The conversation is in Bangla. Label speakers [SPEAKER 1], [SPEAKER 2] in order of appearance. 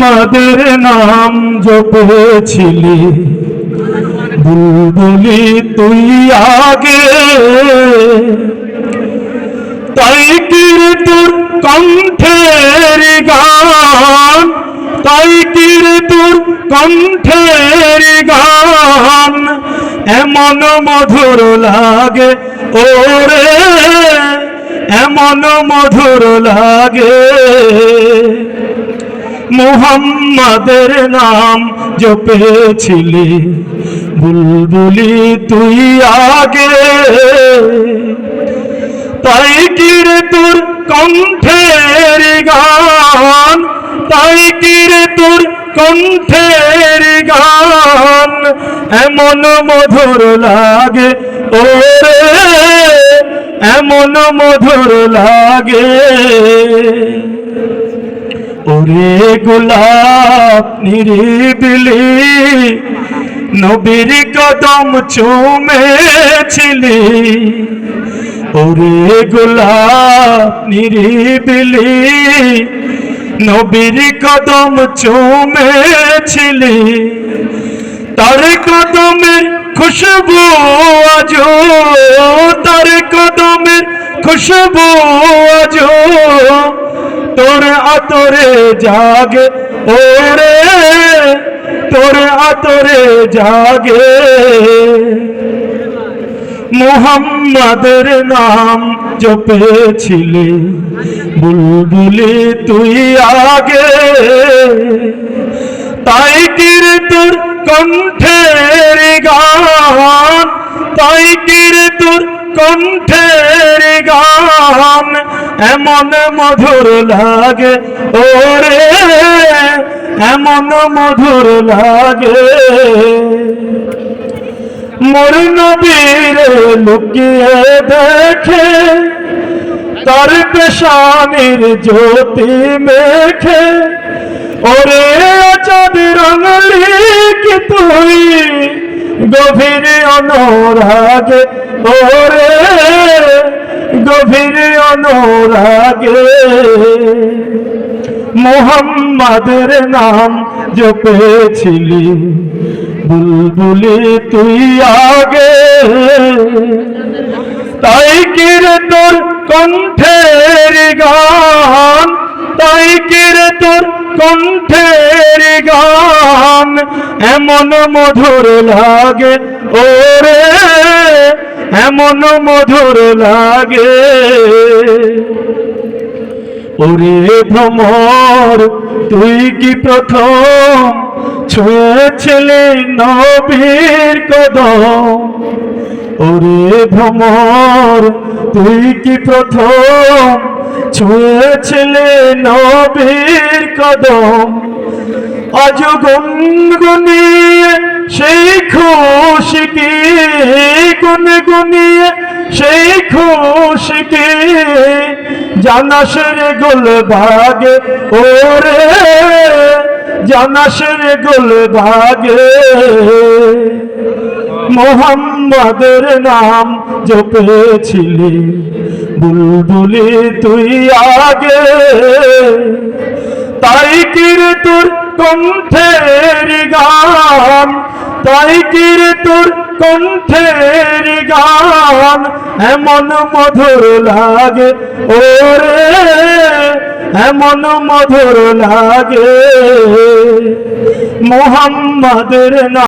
[SPEAKER 1] মুহাম্মাদের নাম জপেছিলি বুলবুলি তুই আগে, তাই কি রে তোর কণ্ঠের গান, তাই কি রে তোর কণ্ঠের গান এমন মধুর লাগে ওরে, এমন মধুর লাগে। মুহাম্মাদের নাম জপেছিলি বুলবুলি তুই আগে, তাই কি রে তোর কণ্ঠের গান, তাই কি রে তোর কণ্ঠের গান এমন মধুর লাগে ওরে, এমন মধুর লাগে। ওরে গোলাপ নিরিবিলি নবীর কদম চুমেছিলি, ওরে গোলাপ নিরিবিলি নবীর কদম চুমেছিলি, তার কদমের খুশবু আজো, তার কদমের খুশবু আজো তোর আতরে জাগে ওরে, তোর আতরে জাগে। মুহাম্মাদের নাম জপেছিলি বুলবুলি তুই আগে, তাই কি রে তোর কণ্ঠের গান, তাই কি রে তোর কণ্ঠের গান এমন মধুর লাগে ওরে, এমন মধুর লাগে। মোর নবীর লুকিয়ে দেখে তার পেশানির জ্যোতি মেখে, ওরে চাঁদের আঙুলি কি তুই গভীর অনুরাগে ওরে, গভীর অনুরাগে। মুহাম্মাদের নাম জপেছিলি বুলবুলি তুই আগে, তাই কি রে তোর কণ্ঠের গান, তাই কি রে তোর কণ্ঠের গান এমন মধুর লাগে ওরে, এমন মধুর লাগে। ওরে ভ্রমর তুই কি প্রথম ছুঁয়েছিলি নবীর কদম, ওরে ভ্রমর তুই কি প্রথম ছুঁয়েছিলি নবীর কদম, আজ গুনগুনিয়ে সেই খুশকি, গুনগুনিয়ে সেই খুশকি জানাস রে গুলবাগে ওরে, জানাস রে গুলবাগে। মুহাম্মাদের নাম জপেছিলি বুলবুলি তুই আগে, তাই কি রে তোর কণ্ঠের গান, তাই কি রে তোর কণ্ঠের গান এমন মধুর লাগে ওরে, এমন মধুর লাগে। মুহাম্মাদের নাম